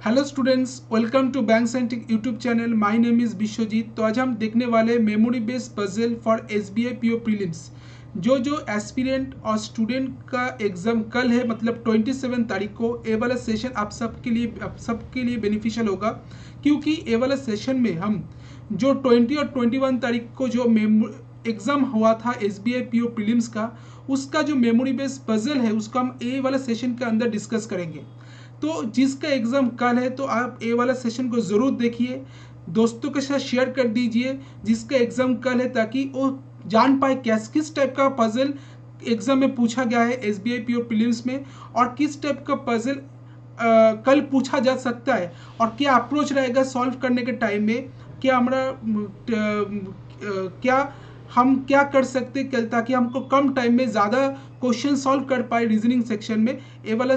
Hello students, welcome to bank Scientic YouTube channel. My name is Vishwajeet. तो आज हम देखने वाले memory based puzzle for SBI PO prelims. जो एस्पिरेंट और स्टूडेंट का एग्ज़ाम कल है, मतलब 27 तारीख को, ये वाला सेशन आप सबके लिए बेनिफिशियल होगा, क्योंकि ये वाला सेशन में हम जो 20 और 21 तारीख को जो एग्ज़ाम हुआ था एसबीआई पीओ प्रीलिम्स का, उसका जो मेमोरी बेस्ड पजल है उसका हम ये वाला सेशन के अंदर डिस्कस करेंगे। तो जिसका एग्ज़ाम कल है तो आप ये वाला सेशन को ज़रूर देखिए, दोस्तों के साथ शेयर कर दीजिए जिसका एग्ज़ाम कल है, ताकि वो जान पाए किस टाइप का पजल एग्ज़ाम में पूछा गया है एसबीआई पीओ प्रीलिम्स में, और किस टाइप का पजल कल पूछा जा सकता है, और क्या अप्रोच रहेगा सॉल्व करने के टाइम में। क्या हमारा क्या हम क्या कर सकते ताकि हमको कम टाइम में ज़्यादा क्वेश्चन सॉल्व कर पाए रीजनिंग सेक्शन में। ए वाला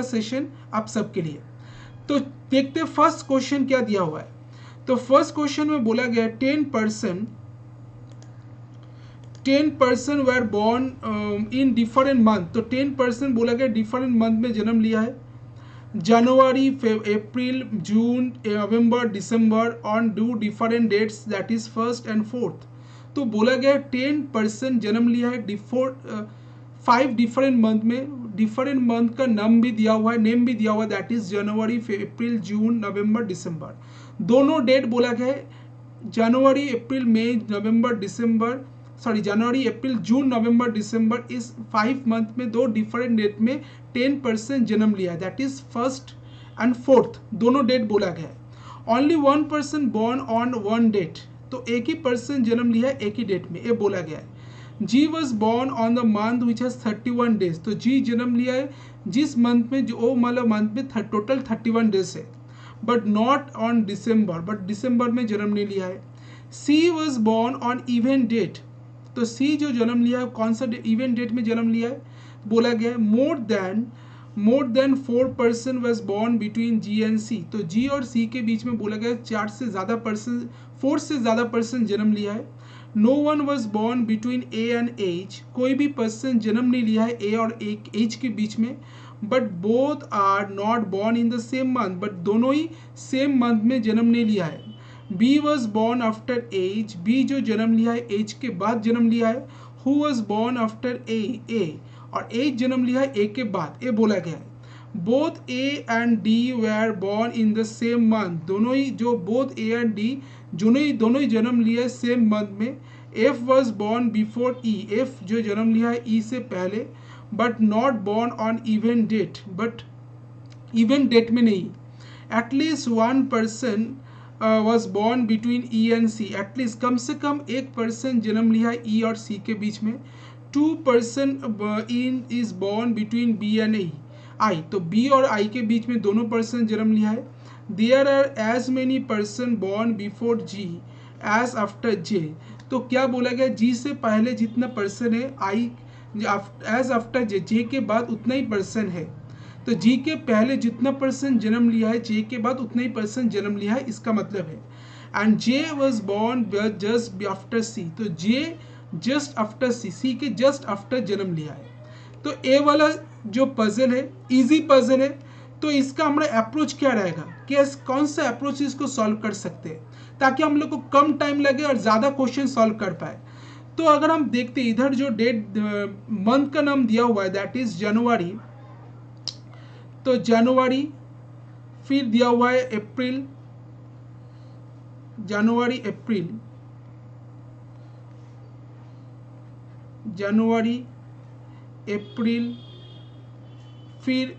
सेशन आप सबके लिए। तो देखते फर्स्ट क्वेश्चन क्या दिया हुआ है। तो फर्स्ट क्वेश्चन में बोला गया 10% were born in different month. तो 10% बोला गया डिफरेंट मंथ में जन्म लिया है, जनवरी, अप्रैल, जून, नवंबर, दिसंबर, on two different dates, that is first and fourth. तो बोला गया 10% जन्म लिया है 5 डिफरेंट मंथ में। डिफरेंट मंथ का नाम भी दिया हुआ है, नेम भी दिया हुआ है, दैट इज जनवरी, अप्रैल, जून, नवंबर, दिसंबर। दोनों डेट बोला गया है जनवरी, अप्रैल, मई, नवंबर, दिसंबर, सॉरी जनवरी, अप्रैल, जून, नवंबर, दिसंबर, इस 5 मंथ में दो डिफरेंट डेट में 10% जन्म लिया है, that is first and fourth, दोनों डेट बोला गया है। Only 1% born on one date. तो एक ही पर्सन जन्म लिया है एक ही डेट में, ये बोला गया है। G was born on the month which has 31 days. तो जी जन्म लिया है जिस मंथ में, जो मतलब मंथ में टोटल 31 डेज है, but not on December, but December में जन्म नहीं लिया है। C was born on event date. तो सी जो जन्म लिया है कौन सा इवेंट डेट में जन्म लिया है, बोला गया है more than 4% was born between G and C. तो जी और सी के बीच में बोला गया 4 से ज़्यादा पर्सन, 4 से ज़्यादा पर्सन जन्म लिया है। No one was born between A and H. कोई भी पर्सन जन्म नहीं लिया है ए और एच के बीच में। But both are not born in the same month. But दोनों ही सेम मंथ में जन्म नहीं लिया है। B was born after H. B जो जन्म लिया है एज के बाद जन्म लिया है। Who was born after a और एज जन्म लिया है ए के बाद, ए बोला गया है। Both A and D were born in the same month. दोनों ही जो बोथ ए एंड डी दोनों ही जन्म लिया है सेम मंथ में। F was born before E. F जो जन्म लिया है ई से पहले, but not born on event date, but event date में नहीं। At least 1% was born between E and C. At least कम से कम एक पर्सन जन्म लिया है ई और सी के बीच में। 2% in is born between B and I. तो बी और आई के बीच में दोनों पर्सन जन्म लिया है। There are as many person born before G as after J. तो क्या बोला गया, जी से पहले जितना पर्सन है आई, एज आफ्टर जे, जे के बाद उतना ही पर्सन है। तो जी के पहले जितना पर्सन जन्म लिया है जे के बाद उतना ही पर्सन जन्म लिया है, इसका मतलब है। And J was born just after C. तो जे जस्ट आफ्टर सी, सी के जस्ट आफ्टर जन्म लिया है। तो ए वाला जो पजल है इजी पजल है। तो इसका हमारा अप्रोच क्या रहेगा, कि कौन सा अप्रोच इसको सॉल्व कर सकते हैं ताकि हम लोग को कम टाइम लगे और ज़्यादा क्वेश्चन सॉल्व कर पाए। तो अगर हम देखते इधर जो डेट मंथ का नाम दिया हुआ है दैट इज जनवरी। तो जनवरी, फिर दिया हुआ है अप्रैल, जनवरी, अप्रैल, जनवरी, अप्रैल, फिर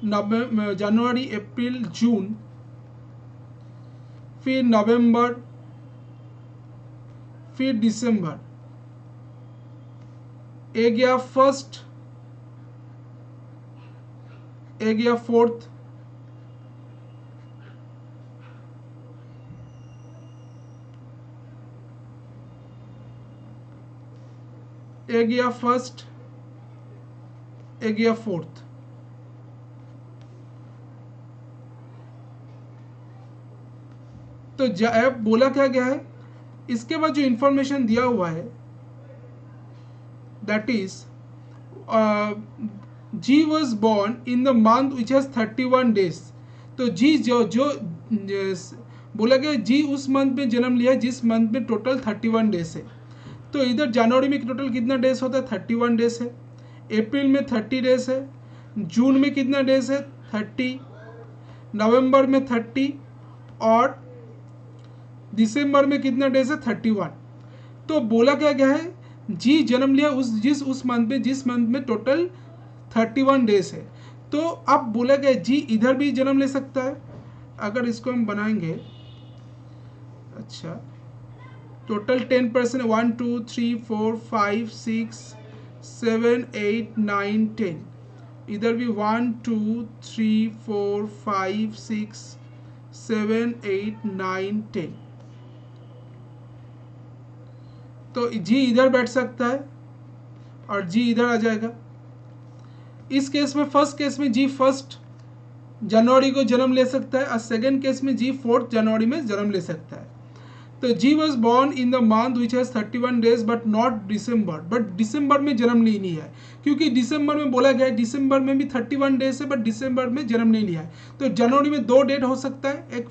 जनवरी, अप्रैल, जून, फिर नवंबर, फिर दिसंबर। ए गया फर्स्ट, ए गया फोर्थ, ए गया फर्स्ट, ए गया फोर्थ। तो बोला क्या गया है, इसके बाद जो इंफॉर्मेशन दिया हुआ है that is G was born in the month which has 31 days. तो जी जो जो बोला गया जी उस मंथ में जन्म लिया है जिस मंथ में टोटल 31 डेज है। तो इधर जनवरी में टोटल कितना डेज होता है, 31 डेज है। अप्रैल में 30 डेज है। जून में कितना डेज है, 30। नवंबर में 30 और दिसंबर में कितना डेज है, 31। तो बोला क्या गया है, जी जन्म लिया उस मंथ में टोटल 31 डेज है। तो अब बोला गया जी इधर भी जन्म ले सकता है। अगर इसको हम बनाएंगे, अच्छा टोटल 10%, 1 2 3 4 5 6 7 8 9 10। इधर भी 1 2 3 4 5 6 7 8 9 10। तो जी इधर बैठ सकता है और जी इधर आ जाएगा। इस केस में फर्स्ट केस में जी 1 जनवरी को जन्म ले सकता है और सेकेंड केस में जी 4 जनवरी में जन्म ले सकता है। तो G was born in the month which has 31 days but not December, but दिसंबर में जन्म नहीं लिया है, क्योंकि दिसंबर में बोला गया है दिसंबर में भी 31 डेज है बट दिसंबर में जन्म नहीं लिया है। तो जनवरी में 2 डेट हो सकता है, एक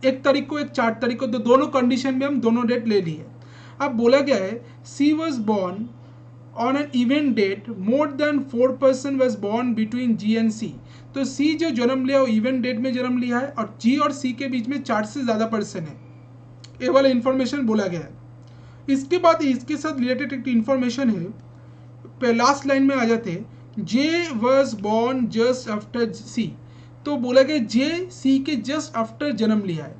1 तारीख को, एक 4 तारीख को। तो दोनों कंडीशन में हम दोनों डेट ले लिए। अब बोला गया है C was born on an event date more than 4% was born between G and C. तो सी जो जन्म लिया वो इवेंट डेट में जन्म लिया है और जी और सी के बीच में 4 से ज़्यादा पर्सन है, ये वाला इंफॉर्मेशन बोला गया है। इसके बाद इसके साथ रिलेटेड एक इंफॉर्मेशन है, लास्ट लाइन में आ जाते, J was born just after C. तो बोला गया जे सी के जस्ट आफ्टर जन्म लिया है।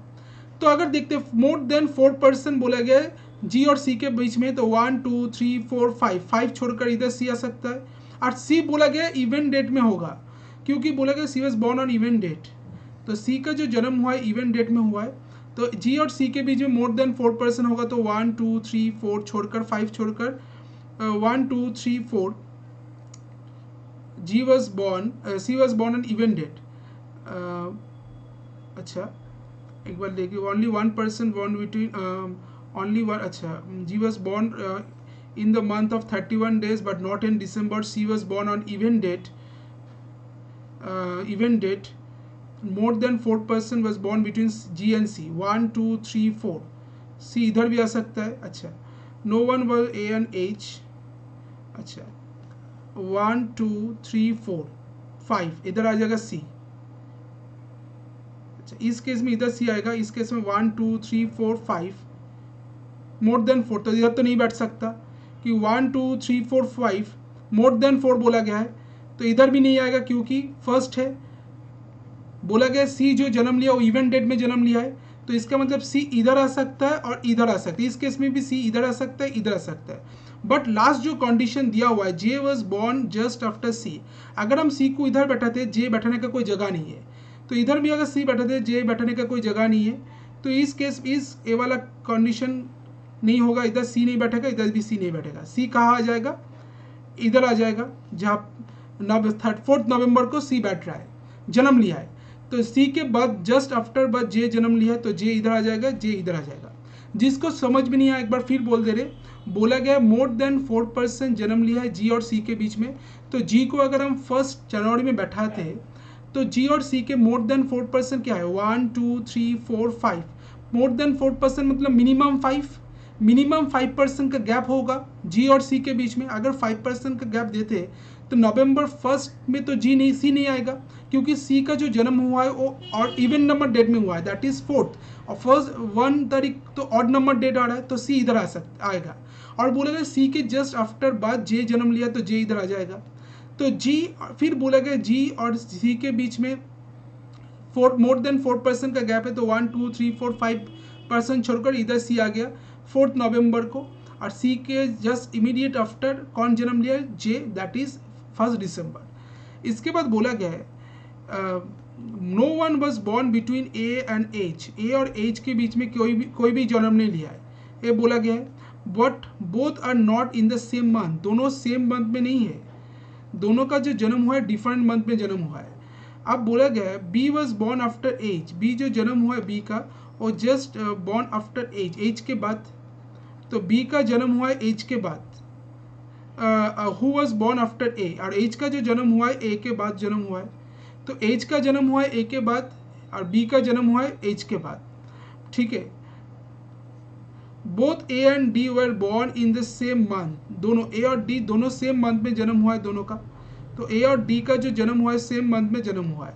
तो अगर देखते मोर देन 4% बोला गया है जी और सी के बीच में, तो 1 2 3 4 5 छोड़कर इधर सी आ सकता है। और सी बोला गया इवेंट डेट में होगा, क्योंकि बोला गया C was born on event date. तो सी का जो जन्म हुआ है इवेंट डेट में हुआ है, तो जी और सी के बीच में मोर देन 4% होगा। तो 1 2 3 4 छोड़कर 5 छोड़कर 1 2 3 4 G was born, C was born on event date. अच्छा एक बार देखिए, only 1% born between only one. अच्छा G was born in the month of 31 days but not in December. She was born on event date. More than 4% was born between G and C. 1 2 3 4 C इधर भी आ सकता है। अच्छा no one was A and H। अच्छा 1 2 3 4 5 इधर आ जाएगा C। अच्छा इस केस में इधर C आएगा, इस केस में 1 2 3 4 5 मोर देन 4, तो इधर तो नहीं बैठ सकता कि 1 2 3 4 5 मोर देन 4 बोला गया है, तो इधर भी नहीं आएगा क्योंकि फर्स्ट है। बोला गया सी जो जन्म लिया वो इवेंट डेट में जन्म लिया है, तो इसका मतलब सी इधर आ सकता है और इधर आ सकता है। इस केस में भी सी इधर आ सकता है, इधर आ सकता है। बट लास्ट जो कंडीशन दिया हुआ है J was born just after C, अगर हम सी को इधर बैठाते जे बैठाने का कोई जगह नहीं है, तो इधर भी अगर सी बैठाते जे बैठाने का कोई जगह नहीं है, तो इस केस इस ए वाला कंडीशन नहीं होगा। इधर सी नहीं बैठेगा, इधर भी सी नहीं बैठेगा। सी कहाँ आ जाएगा, इधर आ जाएगा जहाँ 4 नवंबर को सी बैठ रहा है, जन्म लिया है। तो सी के बाद जस्ट आफ्टर बाद जे जन्म लिया है, तो जे इधर आ जाएगा, जे इधर आ जाएगा। जिसको समझ में नहीं आया एक बार फिर बोल दे रहे, बोला गया मोर देन 4% जन्म लिया है जी और सी के बीच में। तो जी को अगर हम 1 जनवरी में बैठाते हैं, तो जी और सी के मोर देन 4% क्या है, 1 2 3 4 5। मोर देन 4% मतलब मिनिमम 5% का गैप होगा जी और सी के बीच में। अगर 5% का गैप देते तो नवंबर 1 में तो जी नहीं सी नहीं आएगा, क्योंकि सी का जो जन्म हुआ है वो और इवन नंबर डेट में हुआ है, दैट इज 4th, और 1 तारीख तो ऑड नंबर डेट आ रहा है, तो सी इधर आएगा। और बोलेगा सी के जस्ट आफ्टर बाद जे जन्म लिया, तो जे इधर आ जाएगा। तो जी फिर बोलेगा जी और सी के बीच में मोर देन 4% का गैप है, तो 1 2 3 4 5% छोड़कर इधर सी आ गया 4 नवंबर को। और सी के जस्ट इमीडिएट आफ्टर कौन जन्म लिया, जे, दैट इज 1 दिसंबर। इसके बाद बोला गया है no one was born between A and H, A और एच के बीच में कोई भी जन्म नहीं लिया है, ये बोला गया है। But both are not in the same month, दोनों सेम मंथ में नहीं है, दोनों का जो जन्म हुआ है डिफरेंट मंथ में जन्म हुआ है। अब बोला गया है B was born after H, B जो जन्म हुआ है बी का वो just born after H, H के बाद, तो बी का जन्म हुआ है एच के बाद। Who was born after a, और एच का जो जन्म हुआ है ए के बाद जन्म हुआ है। तो एच का जन्म हुआ है ए के बाद और बी का जन्म हुआ है एच के बाद, ठीक है। Both A and D were born in the same month, दोनों ए और डी दोनों सेम मंथ में जन्म हुआ है दोनों का, तो ए और डी का जो जन्म हुआ है सेम मंथ में जन्म हुआ है।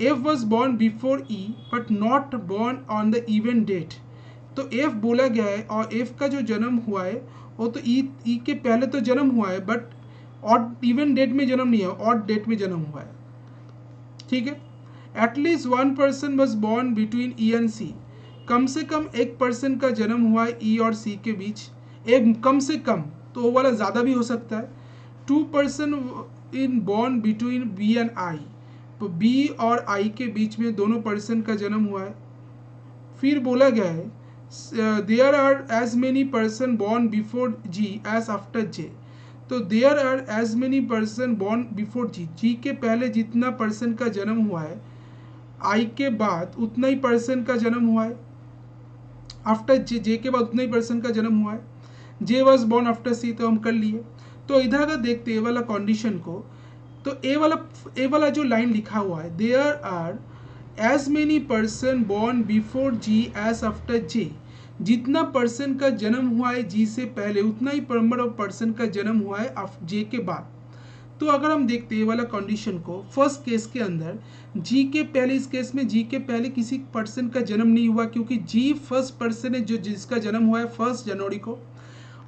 F was born before E but not born on the event date, तो एफ बोला गया है और एफ का जो जन्म हुआ है वो तो ई के पहले तो जन्म हुआ है बट ऑड इवेंट डेट में जन्म नहीं है, ऑड डेट में जन्म हुआ है, ठीक है। At least one person was born between E and C, कम से कम एक पर्सन का जन्म हुआ है ई और सी के बीच, एक कम से कम, तो वो वाला ज़्यादा भी हो सकता है। Two person in born between B and I, तो बी और आई के बीच में दोनों पर्सन का जन्म हुआ है। फिर बोला गया है there are as many person born before G as after J, तो there are as many person born before G, G के पहले जितना पर्सन का जन्म हुआ है आई के बाद उतना ही पर्सन का जन्म हुआ है, आफ्टर जे, जे के बाद उतना ही पर्सन का जन्म हुआ है। J was born after C, तो हम कर लिए। तो इधर अगर देखते ए वाला कंडीशन को, तो ए वाला जो लाइन लिखा हुआ है there are as many person born before G as after J, जितना पर्सन का जन्म हुआ है जी से पहले उतना ही नंबर ऑफ पर्सन का जन्म हुआ है जे के बाद। तो अगर हम देखते हैं वाला कंडीशन को फर्स्ट केस के अंदर, जी के पहले, इस केस में जी के पहले किसी पर्सन का जन्म नहीं हुआ क्योंकि जी फर्स्ट पर्सन है जो जिसका जन्म हुआ है 1 जनवरी को,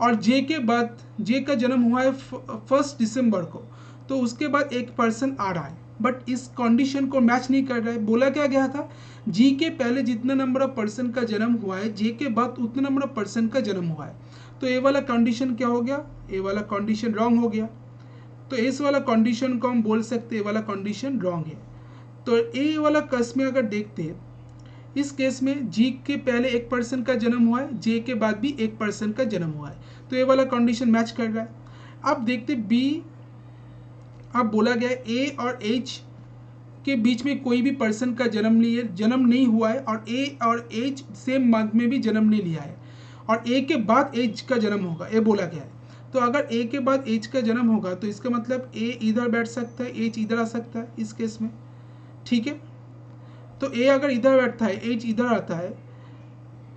और जे के बाद जे का जन्म हुआ है 1 दिसंबर को, तो उसके बाद एक पर्सन आ रहा है बट इस कंडीशन को मैच नहीं कर रहा है। बोला क्या गया था जी के पहले जितना नंबर ऑफ पर्सन का जन्म हुआ है जे के बाद उतना नंबर ऑफ पर्सन का जन्म हुआ है, तो ए वाला कंडीशन क्या हो गया, ए वाला कंडीशन रॉन्ग हो गया। तो इस वाला कंडीशन को हम बोल सकते हैं वाला कंडीशन रॉन्ग है। तो ए वाला केस में अगर देखते हैं, इस केस में जी के पहले एक पर्सन का जन्म हुआ है, जे के बाद भी एक पर्सन का जन्म हुआ है, तो ये वाला कंडीशन मैच कर रहा है। अब देखते बी, अब बोला गया ए और एच के बीच में कोई भी पर्सन का जन्म नहीं हुआ है और ए और एच सेम मंथ में भी जन्म नहीं लिया है, और ए के बाद एच का जन्म होगा, ये बोला गया है। तो अगर ए के बाद एच का जन्म होगा तो इसका मतलब ए इधर बैठ सकता है, एच इधर आ सकता है इस केस में, ठीक है। तो ए अगर इधर बैठता है, एच इधर आता है,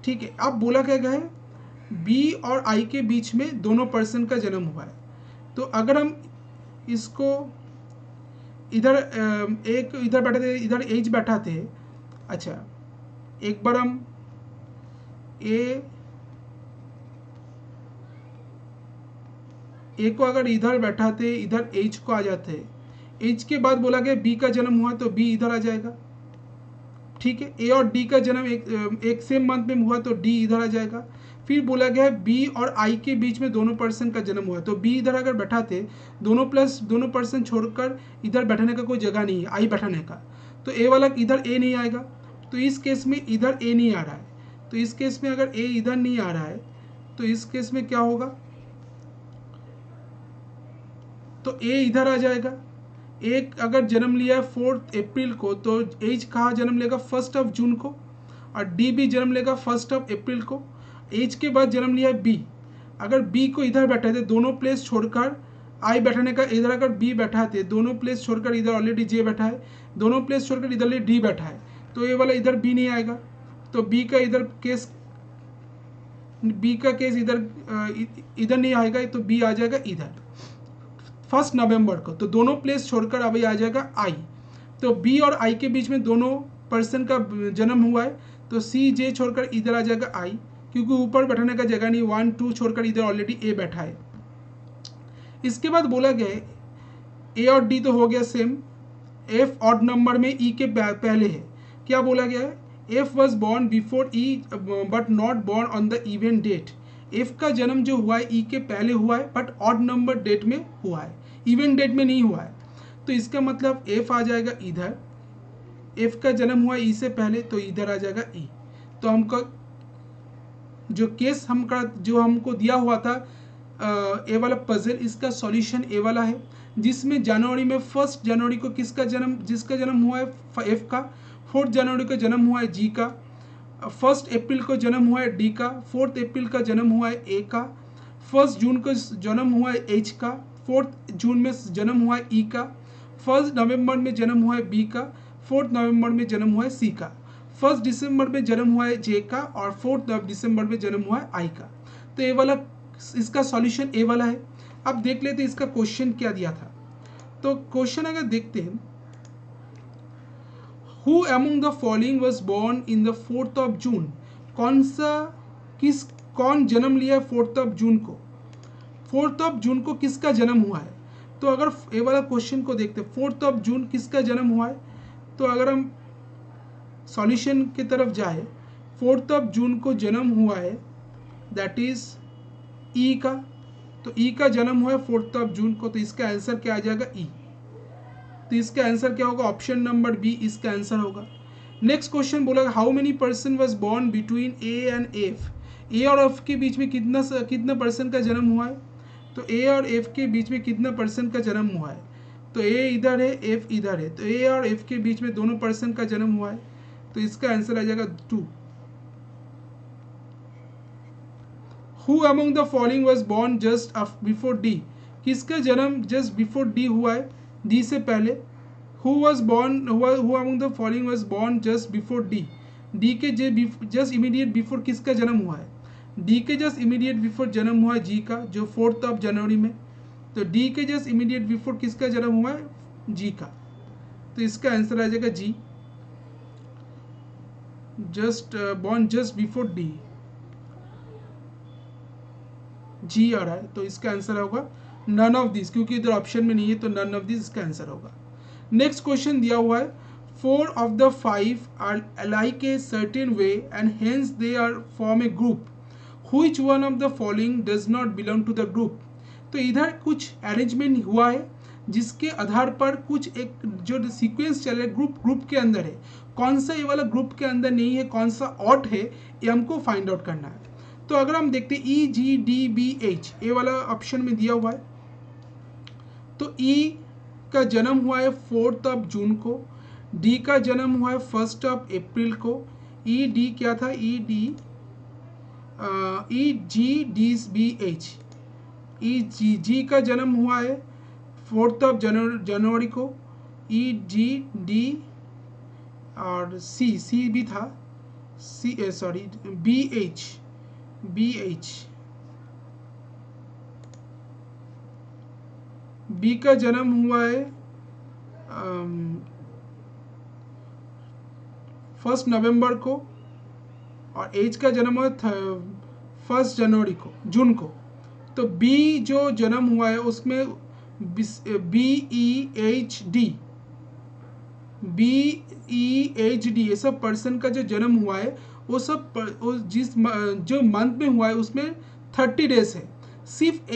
ठीक है। अब बोला क्या गया है बी और आई के बीच में दोनों पर्सन का जन्म हुआ है, तो अगर हम इसको इधर एक इधर बैठे थे, इधर एच बैठा थे, अच्छा एक बार हम ए को अगर इधर बैठाते, इधर एच को आ जाते, एच के बाद बोला गया बी का जन्म हुआ तो बी इधर आ जाएगा, ठीक है। ए और डी का जन्म एक सेम मंथ में हुआ तो डी इधर आ जाएगा। फिर बोला गया है बी और आई के बीच में दोनों पर्सन का जन्म हुआ, तो बी इधर अगर बैठाते, दोनों पर्सन छोड़कर इधर बैठाने का कोई जगह नहीं है आई बैठाने का, तो ए वाला इधर ए नहीं आएगा, तो इस केस में इधर ए नहीं आ रहा है, तो इस केस में अगर ए इधर नहीं आ रहा है तो इस केस में क्या होगा, तो ए इधर आ जाएगा। एक अगर जन्म लिया है 4 अप्रैल को तो एच कहाँ जन्म लेगा 1 जून को, और डी भी जन्म लेगा 1 अप्रैल को। एच के बाद जन्म लिया है बी, अगर बी को इधर बैठाते, दोनों प्लेस छोड़कर आई बैठाने का, इधर अगर बी बैठाते, दोनों प्लेस छोड़कर इधर ऑलरेडी जे बैठा है, दोनों प्लेस छोड़कर इधर डी बैठा है, तो ये वाला इधर बी नहीं आएगा, तो बी का केस इधर नहीं आएगा, तो बी आ जाएगा इधर 1 नवंबर को, तो दोनों प्लेस छोड़कर अभी आ जाएगा आई, तो बी और आई के बीच में दोनों पर्सन का जन्म हुआ है, तो सी जे छोड़कर इधर आ जाएगा आई, क्योंकि ऊपर बैठाने का जगह नहीं, 1 2 छोड़कर इधर ऑलरेडी ए बैठा है। इसके बाद बोला गया है ए और डी तो हो गया सेम, एफ ऑड नंबर में ई के पहले है, क्या बोला गया है F was born before E but not born on the event date, F का जन्म जो हुआ है ई के पहले हुआ है बट ऑड नंबर डेट में हुआ है, इवेंट डेट में नहीं हुआ है, तो इसका मतलब एफ आ जाएगा इधर, एफ का जन्म हुआ ई से पहले तो इधर आ जाएगा ई। तो हमको जो केस जो हमको दिया हुआ था ए वाला पजल, इसका सॉल्यूशन ए वाला है, जिसमें जनवरी में 1 जनवरी को जिसका जन्म हुआ है एफ का, 4 जनवरी को जन्म हुआ है जी का, 1 अप्रैल को जन्म हुआ है डी का, 4 अप्रैल का जन्म हुआ है ए का, 1 जून को जन्म हुआ है एच का, 4 जून में जन्म हुआ है ई का, 1 नवंबर में जन्म हुआ है बी का, 4 नवंबर में जन्म हुआ है सी का, 1 दिसंबर में जन्म हुआ है जे का और 4 दिसंबर में जन्म हुआ है आई का। तो ये वाला इसका सॉल्यूशन ए वाला है। अब देख लेते हैं इसका क्वेश्चन क्या दिया था। तो क्वेश्चन अगर देखते हैं, who among the following was born in the 4th of June, कौन जन्म लिया है 4th ऑफ जून को, 4th ऑफ जून को किसका जन्म हुआ है। तो अगर ये वाला क्वेश्चन को देखते हैं 4th ऑफ जून किसका जन्म हुआ है, तो अगर हम सॉल्यूशन की तरफ जाए, 4th ऑफ जून को जन्म हुआ है दैट इज ई का, तो ई का जन्म हुआ है 4th ऑफ जून को, तो इसका आंसर क्या आ जाएगा ई। तो इसका आंसर क्या होगा, ऑप्शन नंबर बी इसका आंसर होगा। नेक्स्ट क्वेश्चन बोला how many person was born between A and F, A और एफ के बीच में कितना पर्सन का जन्म हुआ है। तो ए और एफ के बीच में कितना पर्सन का जन्म हुआ है, तो ए इधर है एफ इधर है, तो ए और एफ के बीच में दोनों पर्सन का जन्म हुआ है, तो इसका आंसर आ जाएगा 2। Who among the following was born just before D, किसका जन्म जस्ट बिफोर डी हुआ है, डी से पहले। Who among the following was born just before D, D के जस्ट इमीडिएट बिफोर किसका जन्म हुआ है, डी के जस्ट इमीडिएट बिफोर जन्म हुआ है जी का, जो 4th ऑफ जनवरी में। तो डी के जस्ट इमीडिएट बिफोर किसका जन्म हुआ है, जी का, तो इसका आंसर आ जाएगा जी, बॉर्न जस्ट बिफोर डी, जी आ रहा है, तो इसका आंसर होगा नन ऑफ दिस, क्योंकि इधर ऑप्शन में नहीं है, तो नन ऑफ दिस इसका आंसर होगा। नेक्स्ट क्वेश्चन दिया हुआ है 4 of the 5 are alike a certain way and hence they are form a group, which one of the following does not belong to the group। तो इधर कुछ arrangement हुआ है जिसके आधार पर कुछ एक जो सीक्वेंस चल रहा है ग्रुप के अंदर है, कौन सा ये वाला ग्रुप के अंदर नहीं है, कौन सा ऑट है, ये हमको फाइंड आउट करना है। तो अगर हम देखते हैं ई जी डी बी एच, ये वाला ऑप्शन में दिया हुआ है, तो ई का जन्म हुआ है 4th ऑफ जून को, डी का जन्म हुआ है 1st ऑफ अप्रैल को, ई डी क्या था, ई जी डी बी एच, ई जी का जन्म हुआ है 4th ऑफ जनवरी को, ई जी डी और सी भी था, बी एच बी का जन्म हुआ है 1 नवंबर को और एच का जन्म हुआ 1 जनवरी को, जून को। तो बी जो जन्म हुआ है उसमें BEHD ये सब पर्सन का जो जन्म हुआ है वो सब जो मंथ में हुआ है उसमें 30 डेज है। सिर्फ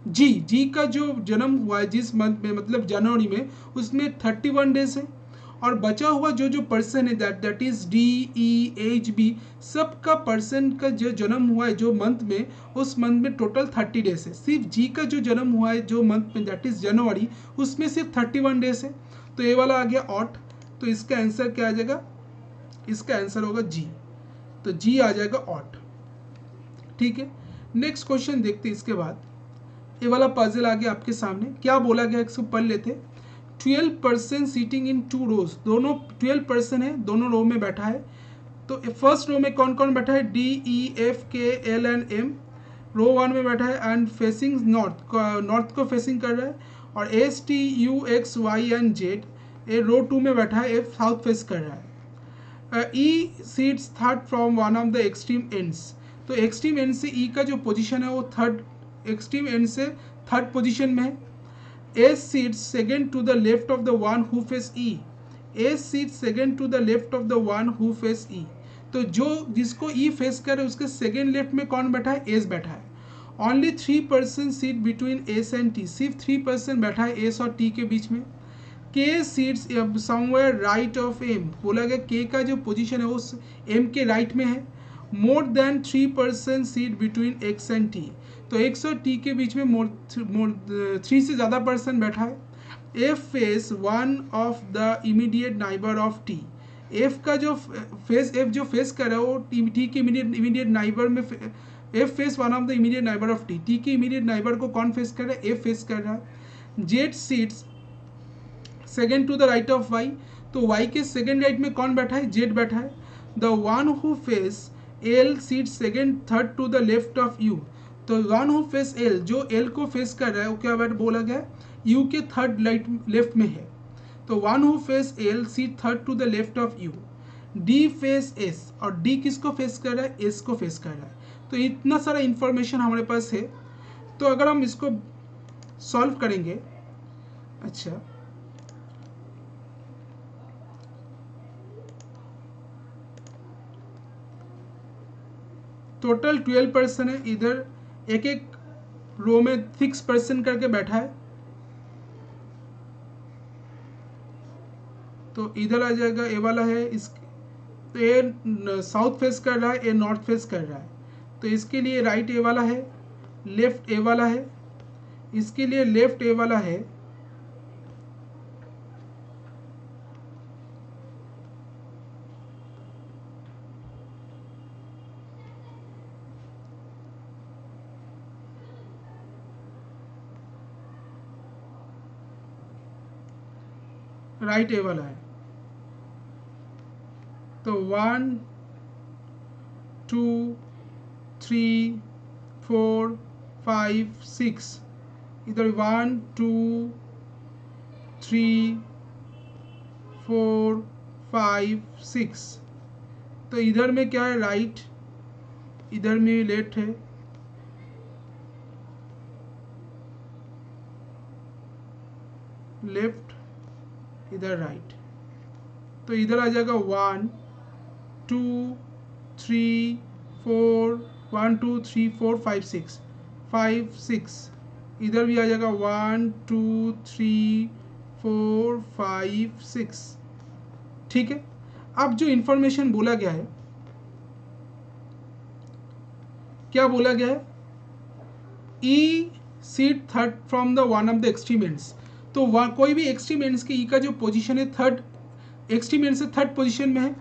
जी का जो जन्म हुआ है जिस मंथ में मतलब जनवरी में उसमें 31 डेज है, और बचा हुआ जो पर्सन है दैट इज DEHB सबका पर्सन का जो जन्म हुआ है जो मंथ में उस मंथ में टोटल 30 डेज है। सिर्फ जी का जो जन्म हुआ है जो मंथ में दैट इज जनवरी उसमें सिर्फ 31 डेज है। तो ये वाला आ गया ऑट, तो इसका आंसर क्या आ जाएगा, इसका आंसर होगा जी, तो जी आ जाएगा ऑट। ठीक है, नेक्स्ट क्वेश्चन देखते हैं। इसके बाद ये वाला पजल आ गया आपके सामने, क्या बोला गया इसको पढ़ लेते। 12 पर्सन सीटिंग इन 2 रोज, दोनों 12 पर्सन है, दोनों रो में बैठा है। तो फर्स्ट रो में कौन कौन बैठा है, DEFKL एंड M, रो 1 में बैठा है एंड फेसिंग नॉर्थ को फेसिंग कर रहा है, और STUXY एंड Z ये रो 2 में बैठा है, F साउथ फेस कर रहा है। E seats third from one of the extreme ends, तो एक्सट्रीम एंड से E का जो पोजीशन है वो थर्ड एक्सट्रीम एंड से थर्ड पोजीशन में है। S seats second to the left of the one who face E, S seats second to the left of the one who face E, तो जो जिसको E फेस करे उसके second left में कौन बैठा है, S बैठा है। Only 3 person sit between S and T, सिर्फ 3 पर्सन बैठा है S और T के बीच में। K seats somewhere right of M, बोला गया K का जो पोजीशन है उस M के राइट में है। More than 3 person sit between X and T, तो X और T के बीच में 3 से ज़्यादा पर्सन बैठा है। F phase one of the immediate neighbour of T, F का जो F जो फेस कर रहा है वो T के इमीडिएट नाइबर में F phase one of the immediate neighbour of T के इमीडिएट नाइबर को कौन फेस कर रहा है, F फेस कर रहा है। Z sits second to the right of Y, तो वाई के सेकेंड राइट में कौन बैठा है, जेड बैठा है। The one who face L sit second third to the left of U, तो वन हु फेस एल, जो एल को फेस कर रहा है वो क्या बोला गया, यू के थर्ड लेफ्ट में है। तो one who face L sit third to the left of U. D face S, और डी किसको फेस कर रहा है, एस को फेस कर रहा है। तो इतना सारा इंफॉर्मेशन हमारे पास है। तो अगर हम इसको सॉल्व करेंगे, अच्छा टोटल 12 पर्सन है, इधर एक एक रो में 6 पर्सन करके बैठा है, तो इधर आ जाएगा ए वाला है, इस तो ए साउथ फेस कर रहा है, ए नॉर्थ फेस कर रहा है, तो इसके लिए राइट ए वाला है, लेफ्ट ए वाला है, इसके लिए लेफ्ट ए वाला है, राइट ए वाला है। तो 1 2 3 4 5 6, इधर 1 2 3 4 5 6, तो इधर में क्या है, राइट, इधर में लेफ्ट है, लेफ्ट, इधर राइट, तो इधर आ जाएगा 1 2 3 4 1 2 3 4 5 6 5 6, इधर भी आ जाएगा 1 2 3 4 5 6। ठीक है, अब जो इंफॉर्मेशन बोला गया है, क्या बोला गया है, E seat third from the one of the extreme ends, तो कोई भी एक्सट्रीम एंड्स के ई का जो पोजीशन है थर्ड, एक्सट्रीम एंड से थर्ड पोजीशन में है।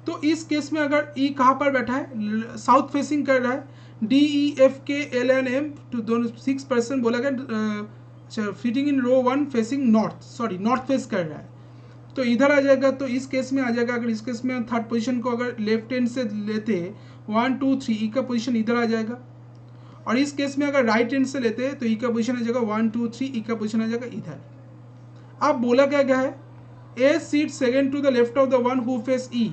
तो इस केस में अगर ई कहाँ पर बैठा है, साउथ फेसिंग कर रहा है, D E F K L N M तो दोनों 6 पर्सन बोला गया, अच्छा fitting in row 1 facing north, sorry north face कर रहा है, तो इधर आ जाएगा, तो इस केस में आ जाएगा, अगर इस केस में थर्ड पोजीशन को अगर लेफ्ट हैंड से लेते हैं 1 2 3, ई का पोजीशन इधर आ जाएगा, और इस केस में अगर राइट हैंड से लेते हैं तो ई का पोजीशन आ जाएगा 1 2 3, ई का पोजीशन आ जाएगा इधर। अब बोला क्या गया है, A seat second to the left of the one who face E,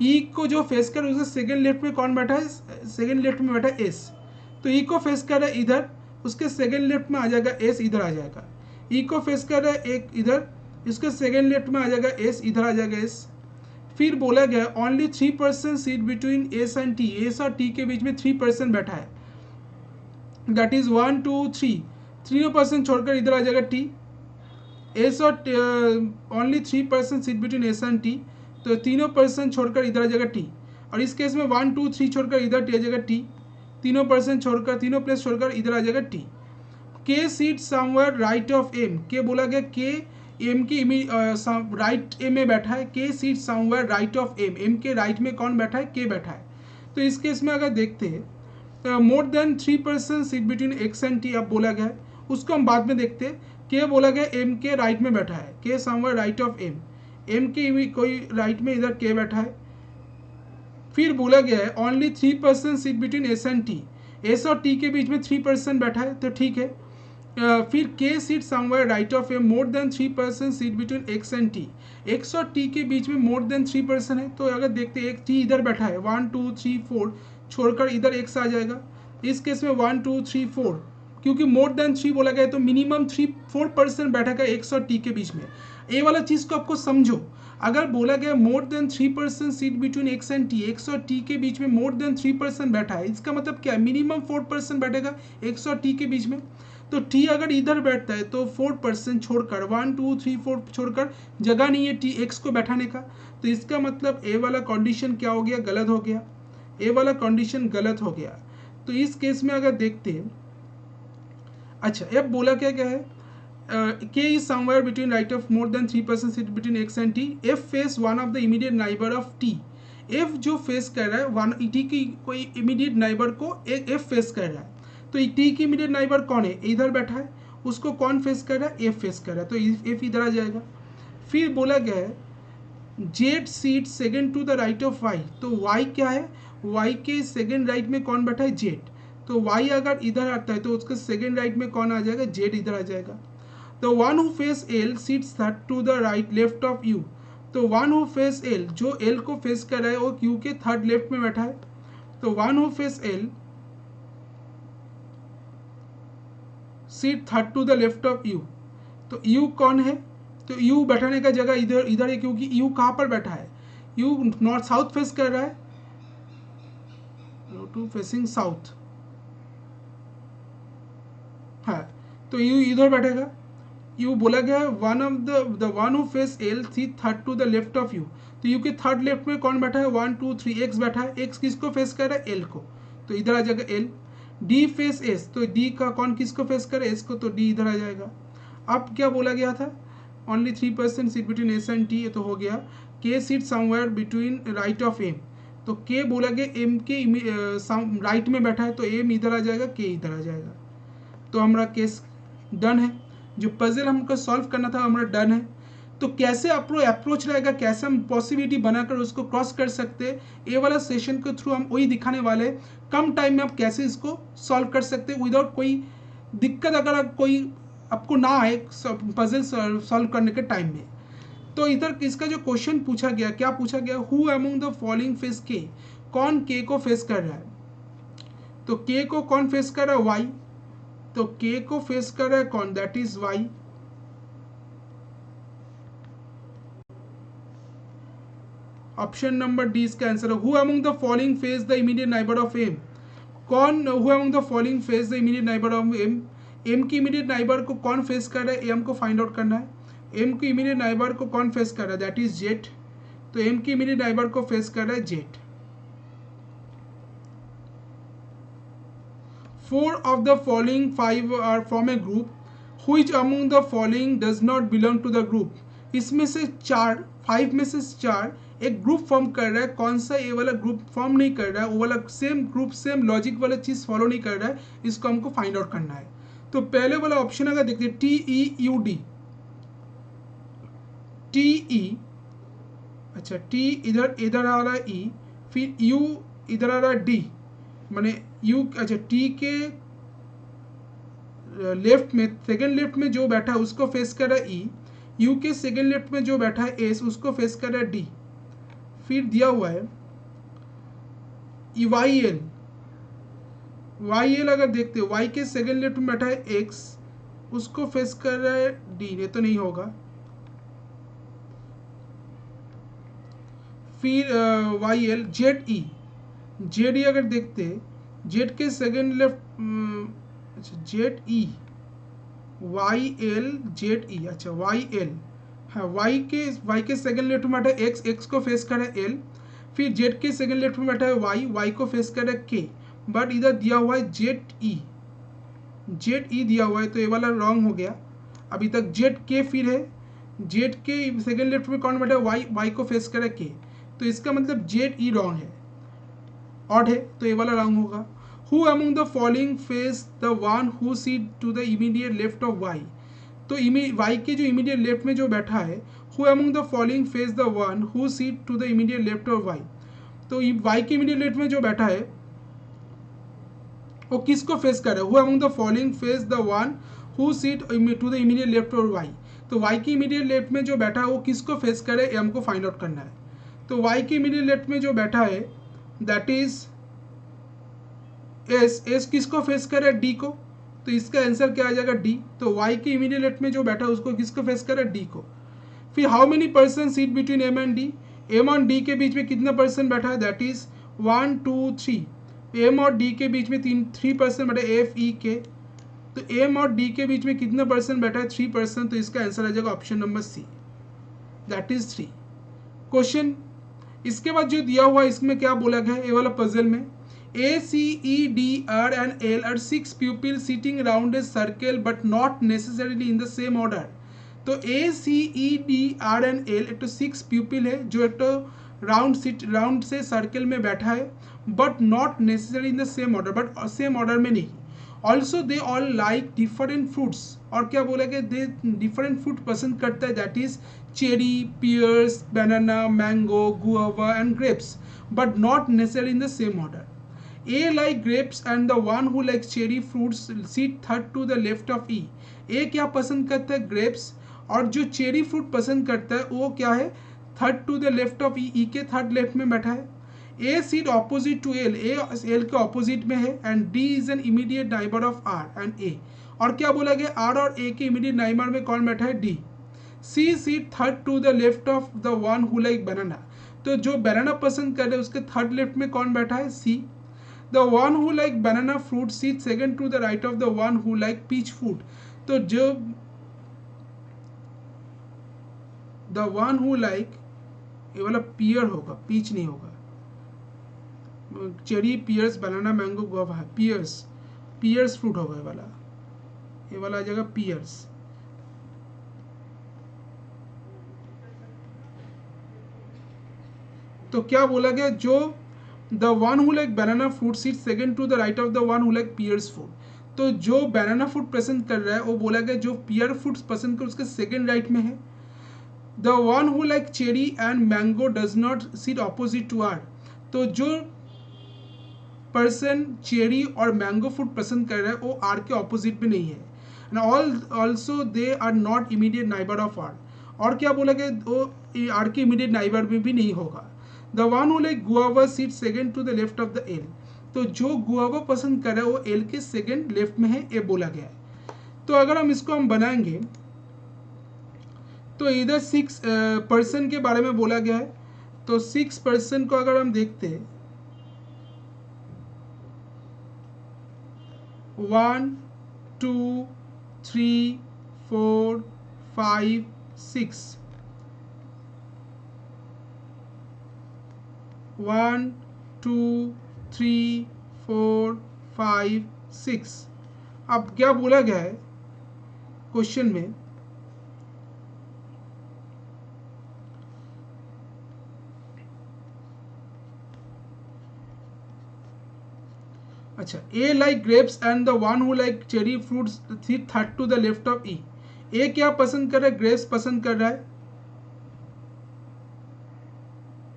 E को जो फेस कर उसके सेकेंड लेफ्ट में कौन बैठा है, सेकेंड लेफ्ट में बैठा है एस, तो ई को फेस कर रहा है इधर, उसके सेकेंड लेफ्ट में आ जाएगा एस, इधर आ जाएगा, ई को फेस कर रहा है एक इधर, इसके सेकेंड लेफ्ट में आ जाएगा एस, इधर आ जाएगा एस। फिर बोला गया only 3 person sit between S and T, S और टी के बीच में 3 पर्सन बैठा है, दैट इज 1 2 3, तीनों पर्सन छोड़कर इधर आ जाएगा टी, एस और only 3 person sit between S and T, तो तीनों पर्सन छोड़कर इधर आ जाएगा टी, और इस केस में 1 2 3 छोड़कर इधर टी आ जाएगा टी, तीनों पर्सन छोड़कर, तीनों प्लेस छोड़कर इधर आ जाएगा T. K sit somewhere right of M, K बोला गया के एम की राइट एम में बैठा है, K sit somewhere right of M, M के राइट में कौन बैठा है, के बैठा है। तो इस केस में अगर देखते हैं मोर than 3 person sit between X and T, अब बोला गया है, उसको हम बाद में देखते हैं। के बोला गया एम के राइट में बैठा है, K somewhere right of M, M के कोई राइट में इधर के बैठा है। फिर बोला गया है only 3 person sit between S and T, S और टी के बीच में 3 पर्सन बैठा है, तो ठीक है। फिर K sit somewhere right of M, more than 3 person sit between X and T, X और टी के बीच में मोर देन 3 पर्सन है, तो अगर देखते हैं एक टी इधर बैठा है 1 2 3 4, छोड़कर इधर एक्स आ जाएगा, इस केस में 1 2 3 4, क्योंकि मोर देन 3 बोला गया है तो मिनिमम 4 पर्सन बैठेगा एक्स और टी के बीच में। ये वाला चीज़ को आपको समझो, अगर बोला गया मोर than 3 person sit between X and T, X और टी के बीच में मोर देन 3 पर्सन बैठा है, इसका मतलब क्या है, मिनिमम 4 पर्सन बैठेगा एक्स और टी के बीच में। तो टी अगर इधर बैठता है तो 4 पर्सन छोड़कर 1 2 3 4 छोड़कर जगह नहीं है टी एक्स को बैठाने का, तो इसका मतलब ए वाला कंडीशन क्या हो गया, गलत हो गया, ए वाला कंडीशन गलत हो गया। तो इस केस में अगर देखते हैं, अच्छा एफ बोला क्या क्या है, के is somewhere between right of more than 3 person sit between X and T, F phase one of the immediate neighbour of T, F जो फेस कर रहा है वन टी की कोई इमीडिएट नाइबर को एफ फेस कर रहा है, तो टी की इमीडिएट नाइबर कौन है, इधर बैठा है, उसको कौन फेस कर रहा है, एफ फेस कर रहा है, तो एफ इधर आ जाएगा। फिर बोला गया है Z sit second to the right of Y, तो वाई क्या है, वाई के सेकेंड राइट में कौन बैठा है, जेड, तो वाई अगर इधर आता है तो उसके सेकेंड राइट में कौन आ जाएगा, जेड इधर आ जाएगा। तो one who face L sits third to the right left of U, तो वन हु फेस एल, जो एल को फेस कर रहा है वो यू के थर्ड लेफ्ट में बैठा है, तो one who face L sit third to the left of U, तो यू कौन है, तो यू बैठाने का जगह इधर इधर है, क्योंकि यू कहाँ पर बैठा है, यू नॉर्थ साउथ फेस कर रहा है, टू फेसिंग साउथ है, तो यू इधर बैठेगा। यू बोला गया है one of the one who face L see third to the left of U, तो यू के थर्ड लेफ्ट में कौन बैठा है, 1 2 3 एक्स बैठा है, एक्स किसको फेस कर रहा है, एल को, तो इधर आ जाएगा एल। डी फेस एस, तो डी का कौन किसको फेस करे, एस को, तो डी इधर आ जाएगा। अब क्या बोला गया था, only 3% sit between S and T, ये तो हो गया। K sit somewhere between right of M, तो के बोला गया एम के राइट में बैठा है, तो एम इधर आ जाएगा, के इधर आ जाएगा, तो हमारा केस डन है। जो पजल हमको सॉल्व करना था हमारा डन है। तो कैसे अप्रोच रहेगा, कैसे हम पॉसिबिलिटी बनाकर उसको क्रॉस कर सकते हैं, ये वाला सेशन के थ्रू हम वही दिखाने वाले हैं। कम टाइम में आप कैसे इसको सॉल्व कर सकते हैं विदाउट कोई दिक्कत, अगर कोई आपको ना आए पजल सॉल्व करने के टाइम में। तो इधर इसका जो क्वेश्चन पूछा गया, क्या पूछा गया, who among the following face के, कौन के को फेस कर रहा है, तो के को कौन फेस कर रहा है, वाई, तो के को फेस कर रहा है कौन, that is Y. Option number D इसका आंसर है। Who among the following face the immediate neighbour of M, कौन, who among the following face the immediate neighbour of M, M की इमीडिएट नाइबर को कौन फेस कर रहा है, M को फाइंड आउट करना है। एम की इमीडिएट नाइबर को कौन फेस कर रहा है, दैट इज जेड, तो एम की इमीडिएट नाइबर को फेस कर रहा है Z. 4 of the following 5 are from a group, which among the following does not belong to the group, इसमें से 5 में से 4 एक ग्रुप फॉर्म कर रहा है, कौन सा ये वाला ग्रुप फॉर्म नहीं कर रहा है, वो वाला सेम ग्रुप सेम लॉजिक वाला चीज फॉलो नहीं कर रहा है, इसको हमको फाइंड आउट करना है। तो पहले वाला ऑप्शन अगर देखते T E U D, T E, अच्छा टी इधर इधर आ रहा है ई, फिर यू इधर आ रहा है डी, माने यू, अच्छा टी के लेफ्ट में सेकेंड लेफ्ट में जो बैठा है उसको फेस कर रहा है ई, यू के सेकेंड लेफ्ट में जो बैठा है एस उसको फेस कर रहा है डी, फिर दिया हुआ है वाई एल, वाई एल अगर देखते हो वाई के सेकेंड लेफ्ट में बैठा है एक्स, उसको फेस कर रहा है डी, ये तो नहीं होगा। फिर वाई एल जेड ई, जेड ई अगर देखते जेड के सेकेंड लेफ्ट, अच्छा जेड ई, वाई एल जेड ई, अच्छा वाई एल, हाँ वाई के सेकेंड लेफ्ट में बैठा है एक्स, एक्स को फेस कर रहा है एल, फिर जेड के सेकेंड लेफ्ट में बैठा है वाई, वाई को फेस कर रहा है के, बट इधर दिया हुआ है जेड ई, जेड ई दिया हुआ है, तो ये वाला रॉन्ग हो गया। अभी तक जेड के, फिर है जेड के सेकेंड लेफ्ट में कौन बैठा है वाई, वाई को फेस कर रहा है के, तो इसका मतलब जेड ई रॉन्ग है, ऑड है, तो ये वाला रॉन्ग होगा। Who among the following face the one who sit to the immediate left of Y, तो वाई के जो इमीडिएट लेफ्ट में जो बैठा है, who among the following face the one who sit to the immediate left of Y, तो Y के immediate left में जो बैठा है वो किसको फेस कर रहा है, who among the following face the one who sit to the immediate left of Y, तो वाई के इमीडिएट लेफ्ट में जो बैठा है वो किसको फेस करे, ये हमको फाइंड आउट करना है। तो वाई के इमीडिएट लेफ्ट में जो बैठा है दैट इज एस, एस किसको फेस कर रहा है, डी को, तो इसका आंसर क्या आ जाएगा डी। तो वाई के इमीडिएट लेफ्ट में जो बैठा है उसको किसको फेस कर रहा है, डी को। फिर how many person sit between M and D, M और डी के बीच में कितना पर्सन बैठा है, दैट इज 1 2 3, एम और डी के बीच में 3 पर्सन बैठा है, एफ ई के, तो एम और डी के बीच में कितना पर्सन बैठा है, 3 पर्सन, तो इसका आंसर आ जाएगा option number C, that is 3 question. इसके बाद जो दिया हुआ इसमें क्या बोला गया है, ये वाला पजल में A, C, E, D, R and L are 6 pupils sitting around a circle but not necessarily in the same order। तो A, C, E, D, R and L एक तो 6 pupil है जो एक तो राउंड से सर्कल में बैठा है, but not necessary in the same order, but same order में नहीं। Also they all like different fruits, और क्या बोला कि दे डिफरेंट फ्रूट पसंद करता है, that is cherry, pears, banana, mango, guava and grapes, but not necessary in the same order. A like grapes and the one who likes cherry fruits sit third to the left of E. A क्या पसंद करता है? Grapes, और जो cherry fruit पसंद करता है वो क्या है? Third to the left of E, K third left में बैठा है. A seat opposite to L, A L के ऑपोजिट में है, and D is an immediate neighbour of R and A. और क्या बोला गया? आर और ए के इमीडिएट नाइबर में कौन बैठा है? D. C seat third to the left of the one who like banana, तो जो बनाना पसंद कर रहे हैं उसके थर्ड लेफ्ट में कौन बैठा है? सी. The one who like banana fruit sits second to the right of the one who like peach fruit. तो जो the one who like, ये वाला पियर होगा, पीच नहीं होगा. Cherry, pears, banana, mango, guava, piers fruit होगा ये वाला आ जाएगा पियर्स. तो क्या बोला गया? जो The one who like banana fruit sits second to the right of the one who like pears fruit. तो जो banana fruit पसंद कर रहा है वो बोला गया जो pear fruits पसंद कर उसके सेकेंड राइट में है. The one who like cherry and mango does not sit opposite to R. तो जो पर्सन चेरी और मैंगो फ्रूट पसंद कर रहा है वो R के ऑपोजिट में नहीं है. And also they are not immediate neighbor of R. और क्या बोला गया? वो R के immediate neighbor में भी नहीं होगा. The one who like guava sits second to the left of the L. तो जो गुआवा पसंद कर रहा है वो L के सेकेंड लेफ्ट में है, ये बोला गया है. तो अगर हम इसको बनाएंगे तो इधर 6 पर्सन के बारे में बोला गया है. तो 6 पर्सन को अगर हम देखते हैं 1 2 3 4 5 6, 1 2 3 4 5 6. अब क्या बोला गया है क्वेश्चन में? अच्छा, A like grapes and the one who like cherry fruits sit third to the left of E. A क्या पसंद कर रहा है? ग्रेप्स पसंद कर रहा है.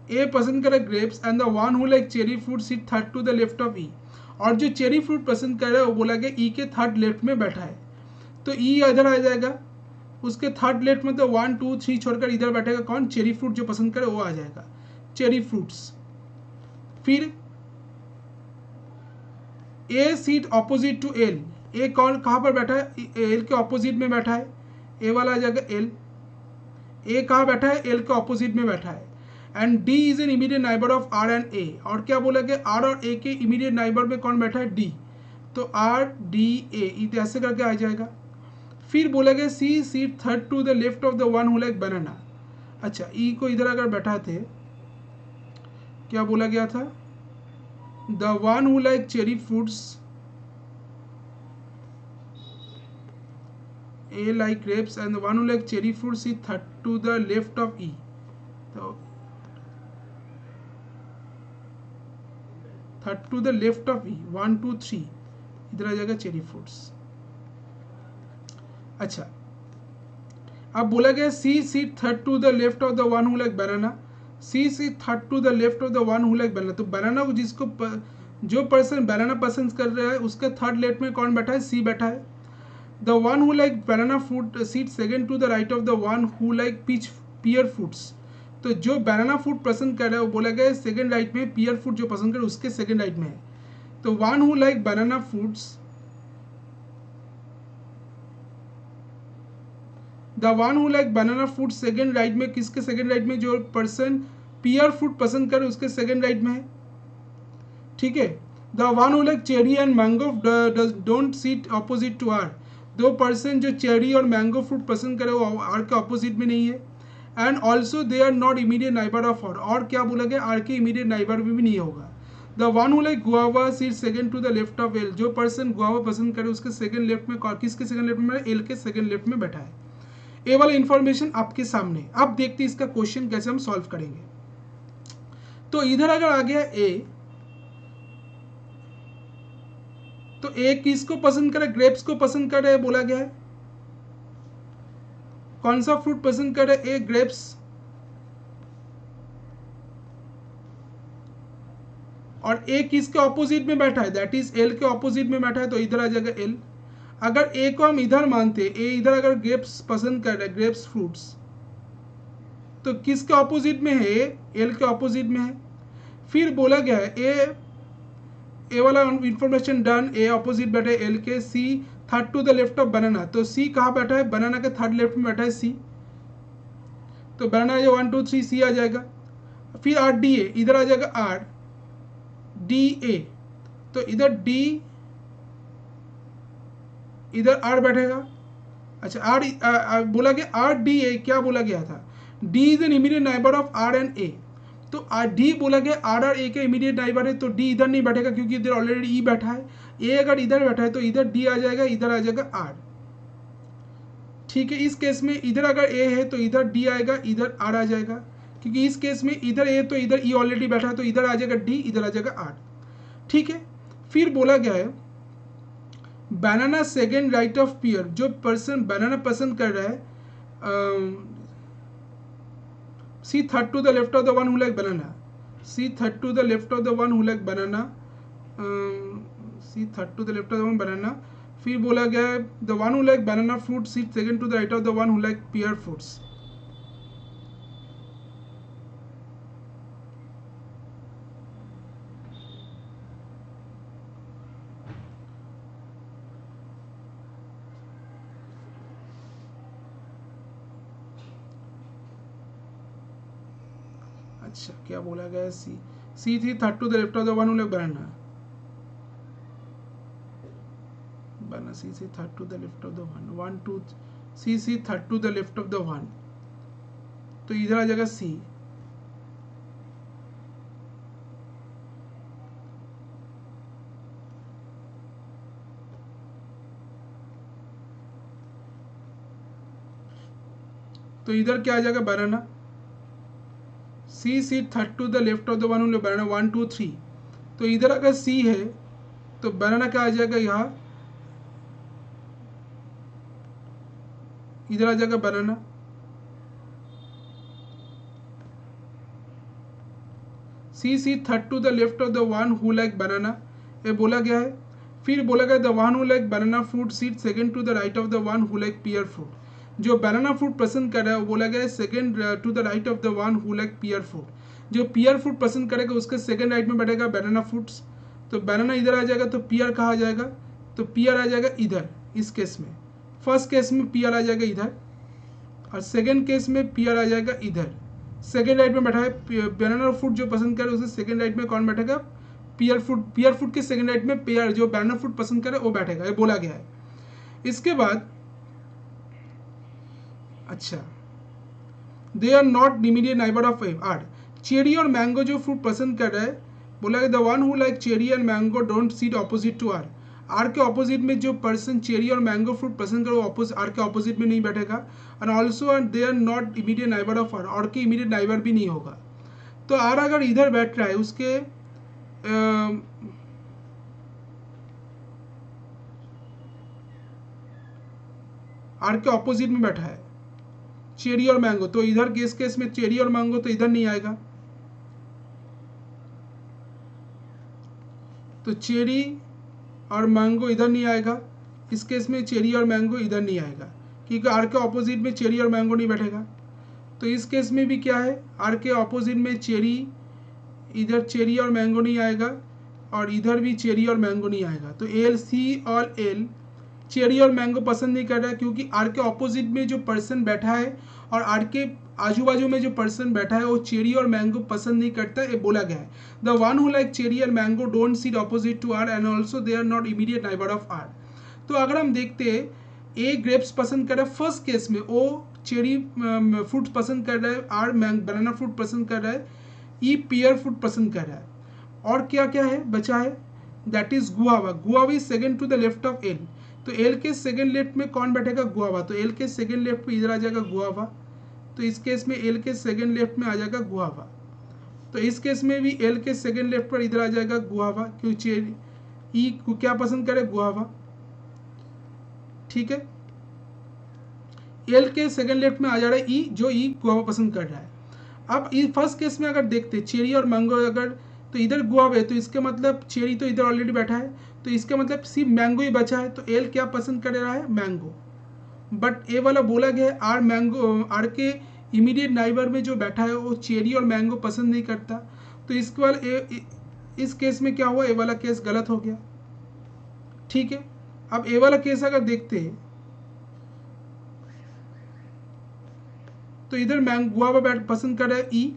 ए पसंद कर रहा है grapes and the one who like cherry fruit sit third to the left of E. और जो चेरी फ्रूट पसंद कर रहा है वो बोला गया ई के थर्ड लेफ्ट में बैठा है. तो ई इधर आ जाएगा, उसके थर्ड लेफ्ट में. तो 1 2 3 छोड़कर इधर बैठेगा कौन? चेरी फ्रूट जो पसंद करे वो आ जाएगा, चेरी फ्रूट्स. फिर ए सीट ऑपोजिट टू एल. ए कौन कहाँ पर बैठा है? एल के ऑपोजिट में बैठा है, ए वाला आ जाएगा एल. ए कहाँ बैठा है? एल के ऑपोजिट में बैठा है. And D is an immediate neighbour of R and A. और क्या बोला गया? आर और ए के इमीडिएट नाइबर में कौन बैठा है? डी. तो आर डी ए ऐसे करके आ जाएगा. फिर बोला गया C seat third to the left of the one who like banana. अच्छा, ई को इधर अगर बैठाते क्या बोला गया था? The one who like cherry fruits, A like grapes and the one who like cherry fruits seat third to the left of E. तो third to the left of E, 1 2 3 इधर आ जाएगा चेरी फ्रूट्स. अच्छा, अब बोला गया C seat third to the left of the one who like banana. C seat third to the left of the one who like banana. तो banana जिसको जो पर्सन बनाना पसंद कर रहा है उसके थर्ड लेफ्ट में कौन बैठा है? सी बैठा है. The one who like banana fruit sit second to the right of the one who like pear fruits. तो जो बनाना फ्रूट पसंद कर रहा है वो बोला गया सेकेंड राइट में, पियर फ्रूट जो पसंद कर उसके सेकेंड राइट में है. तो one who like banana fruits, the one who like banana fruit second right में, किसके सेकेंड राइट में? जो पर्सन पियर फ्रूट पसंद करे उसके सेकेंड राइट में है. ठीक है. The one who like cherry and mango don't sit opposite to R. दो पर्सन जो चेरी और मैंगो फ्रूट पसंद करे वो आर के ऑपोजिट में नहीं है. And also they are not immediate neighbour of R. और क्या बोला गया? आर के इमीडिएट नाइबर में भी नहीं होगा. The one who like guava sit second to the left of L. जो पर्सन गुआवा पसंद करे उसके सेकेंड लेफ्ट में, किसके सेकेंड लेफ्ट में? एल के सेकेंड लेफ्ट में बैठा है. ये वाला इंफॉर्मेशन आपके सामने. अब देखते हैं इसका क्वेश्चन कैसे हम सॉल्व करेंगे. तो इधर अगर आ गया ए, तो तो ए किसको पसंद करे, ग्रेप्स को पसंद करे बोला गया है। कौन सा फ्रूट पसंद करे, ए ग्रेप्स, और ए किसके ऑपोजिट में बैठा है, दैट इज एल के ऑपोजिट में बैठा है, तो इधर आ जाएगा एल। अगर ए को हम इधर मानते, ए इधर अगर ग्रेप्स पसंद कर रहा है, ग्रेप्स फ्रूट्स, तो किसके ऑपोजिट में है, एल के ऑपोजिट में है। फिर बोला गया है ए वाला इंफॉर्मेशन डन, ए ऑपोजिट बैठे एल के, C third to the left of banana, तो सी कहाँ बैठा है, बनाना के थर्ड लेफ्ट में बैठा है सी, तो बनाना 1 2 3 सी आ जाएगा। फिर आर डी ए, इधर आ जाएगा आर डी ए, तो इधर डी, इधर आर बैठेगा। अच्छा आर बोला गया आर डी ए, क्या बोला गया था, D is an immediate neighbour of R and A, तो आर डी बोला गया आर और ए के इमीडिएट नाइबर है, तो डी इधर नहीं बैठेगा क्योंकि इधर ऑलरेडी ई बैठा है। ए अगर इधर बैठा है तो इधर डी आ जाएगा, इधर आ जाएगा आर। ठीक है, इस केस में इधर अगर ए है तो इधर डी आएगा, इधर आर आ जाएगा, क्योंकि इस केस में इधर ए तो इधर ई ऑलरेडी बैठा है, तो इधर आ जाएगा डी, इधर आ जाएगा आर। ठीक है, फिर बोला गया है बनाना सेकेंड राइट ऑफ पियर, जो पर्सन बनाना पसंद कर रहा है, see third to the left of the one who like banana, see third to the left of the one who like banana, see third to the left of the one banana। फिर बोला गया है the one who like banana fruit sit second to the right of the one who like pear fruits। अच्छा क्या बोला गया है, C थी third to the left of the one who like banana, banana C third to the left of the one, 1 2 C third to the left of the one, तो इधर आ जाएगा सी। तो इधर क्या आ जाएगा banana, C seat third to the left of the one who banana 1 2 3, तो इधर अगर सी है तो बनाना क्या आ जाएगा, यहाँ इधर आ जाएगा banana, C third to the left of the one who like banana, ये बोला गया है। फिर बोला गया the one who like banana fruit seat second to the right of the one who like pear fruit, जो बनाना फ्रूट पसंद कर रहा है वो बोला गया है second to the right of the one who like pear fruit, जो पियर फ्रूट पसंद करेगा उसके सेकंड राइट में बैठेगा बनाना फ्रूट्स, तो बनाना इधर आ जाएगा, तो पियर कहाँ आ जाएगा, तो पियर आ जाएगा इधर। इस केस में फर्स्ट केस में पियर आ जाएगा इधर, और सेकेंड केस में पियर आ जाएगा इधर। सेकेंड राइट में बैठा है बनाना फ्रूट जो पसंद करे उसके सेकेंड राइट में कौन बैठेगा, पियर फ्रूट के सेकेंड राइट में पियर जो बनाना फ्रूट पसंद करे वो बैठेगा, ये बोला गया है। इसके बाद अच्छा they are not immediate neighbour of R, cherry और मैंगो जो फ्रूट पसंद कर रहा है, बोला the one who like cherry and mango don't sit opposite to R, R के ऑपोजिट में जो पर्सन चेरी और मैंगो फ्रूट पसंद करे वो आर के ऑपोजिट में नहीं बैठेगा, and also they are not immediate neighbour of R, और के इमीडिएट नाइबर भी नहीं होगा। तो आर अगर इधर बैठ रहा है उसके आर के ऑपोजिट में बैठा है चेरी और मैंगो, तो इधर केस में चेरी और मैंगो तो इधर नहीं आएगा, तो चेरी और मैंगो इधर नहीं आएगा। इस केस में चेरी और मैंगो इधर नहीं आएगा क्योंकि आर के ऑपोजिट में चेरी और मैंगो नहीं बैठेगा। तो इस केस में भी क्या है, आर के ऑपोजिट में चेरी, इधर चेरी और मैंगो नहीं आएगा, और इधर भी चेरी और मैंगो नहीं आएगा। तो एल सी और एल चेरी और मैंगो पसंद नहीं कर रहा है क्योंकि आर के ऑपोजिट में जो पर्सन बैठा है और आर के आजू बाजू में जो पर्सन बैठा है वो चेरी और मैंगो पसंद नहीं करता, ये बोला गया है। The one who like cherry and mango don't sit opposite to R and also they are not immediate neighbour of R. तो अगर हम देखते हैं ए ग्रेप्स पसंद कर रहा है फर्स्ट केस में, ओ चेरी फ्रूट पसंद कर रहा है, आर बनाना फ्रूट पसंद कर रहा है, ई पियर फ्रूट पसंद कर रहा है, और क्या क्या है बचा है, that is guava. Guava is second to the left of L, तो एल के सेकेंड लेफ्ट में कौन बैठेगा, गुआवा, तो एल के सेकेंड लेफ्ट में इधर आ जाएगा गुआवा, तो इस केस में एल के सेकेंड लेफ्ट में आ जाएगा गुआवा। तो इस केस में भी एल के सेकेंड लेफ्ट पर इधर आ जाएगा गुआवा, क्यों ई क्या पसंद करे, गुआवा, ठीक है। एल के सेकंड लेफ्ट में आ जा रहा है ई, जो ई गुआवा पसंद कर रहा है। अब फर्स्ट केस में अगर देखते चेरी और मैंगो, अगर तो इधर गुआवा है तो इसके मतलब चेरी तो इधर ऑलरेडी बैठा है, तो इसका मतलब सिर्फ मैंगो ही बचा है, तो एल क्या पसंद कर रहा है, मैंगो। बट ए वाला बोला गया है आर मैंगो, आर के इमीडिएट नाइबर में जो बैठा है वो चेरी और मैंगो पसंद नहीं करता, तो इसके वाला इस केस में क्या हुआ, ए वाला केस गलत हो गया, ठीक है। अब ए वाला केस अगर देखते हैं तो इधर गुआवा पसंद कर रहा है ई,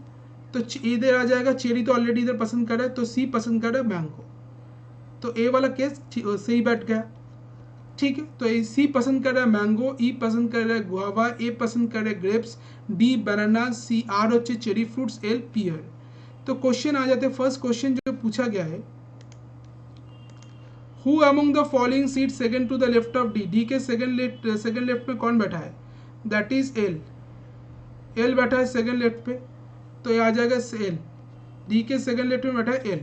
तो इधर आ जाएगा चेरी तो ऑलरेडी इधर पसंद कर रहा है, तो सी पसंद कर रहा है मैंगो, तो ए वाला केस सही बैठ गया, ठीक है। तो सी पसंद कर रहा है मैंगो, ई पसंद कर रहा है गुआवा, ए पसंद कर रहा है ग्रेप्स, डी बनाना, सी आर होच्छे चेरी फ्रूट्स, एल पियर। तो क्वेश्चन आ जाते हैं, फर्स्ट क्वेश्चन जो पूछा गया है, who among the following sit second to the left of D, D के सेकंड लेफ्ट में कौन बैठा है, दैट इज एल, एल बैठा है सेकंड लेफ्ट पे, तो ये आ जाएगा एल, डी के सेकंड लेफ्ट में बैठा है L.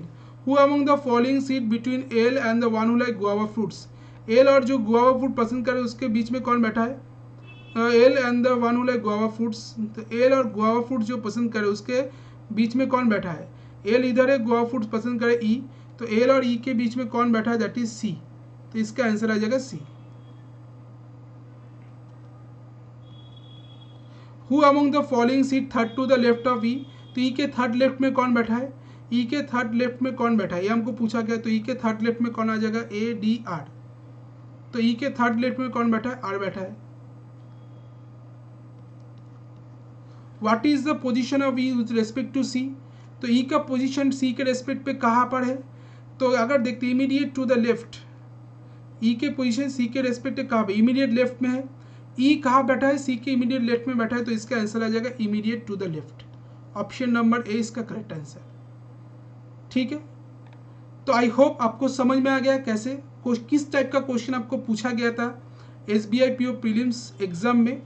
Who among the following seat between L and the one who like guava fruits, L और जो गुआवा फ्रूट पसंद करे उसके बीच में कौन बैठा है, L and the one who like guava fruits, तो एल और गुआवा फ्रूट जो पसंद करे उसके बीच में कौन बैठा है, एल इधर है, गुआवा फ्रूट पसंद करे ई, तो एल और ई के बीच में कौन बैठा है, दैट इज सी, तो इसका आंसर आ जाएगा C. Who among the following seat third to the left of E, तो ई के थर्ड लेफ्ट में कौन बैठा है, ई के थर्ड लेफ्ट में कौन बैठा है, ये हमको पूछा गया, तो ई के थर्ड लेफ्ट में कौन आ जाएगा, ए डी आर, तो ई के थर्ड लेफ्ट में कौन बैठा है, आर बैठा है। What is the position of E with respect to C, तो ई का पोजीशन सी के रेस्पेक्ट पे कहाँ पर है, तो अगर देखते इमीडिएट टू द लेफ्ट, ई के पोजीशन सी के रेस्पेक्ट पे कहाँ पे, इमीडिएट लेफ्ट में है, ई कहाँ बैठा है, सी के इमीडिएट लेफ्ट में बैठा है, तो इसका आंसर आ जाएगा immediate to the left, option number A इसका करेक्ट आंसर, ठीक है। तो आई होप आपको समझ में आ गया कैसे किस टाइप का क्वेश्चन आपको पूछा गया था SBI PO प्रीलिम्स एग्जाम में।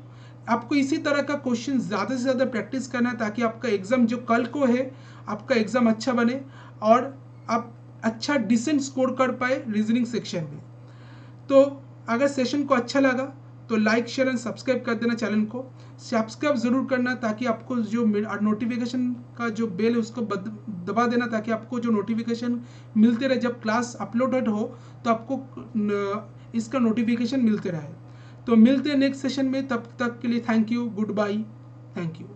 आपको इसी तरह का क्वेश्चन ज़्यादा से ज़्यादा प्रैक्टिस करना है ताकि आपका एग्जाम जो कल को है आपका एग्जाम अच्छा बने और आप अच्छा डिसेंट स्कोर कर पाए रीजनिंग सेक्शन में। तो अगर सेशन को अच्छा लगा तो लाइक शेयर एंड सब्सक्राइब कर देना, चैनल को सब्सक्राइब जरूर करना ताकि आपको जो नोटिफिकेशन का जो बेल है उसको दबा देना ताकि आपको जो नोटिफिकेशन मिलते रहे, जब क्लास अपलोडेड हो तो आपको इसका नोटिफिकेशन मिलते रहे। तो मिलते हैं नेक्स्ट सेशन में, तब तक के लिए thank you, goodbye, thank you.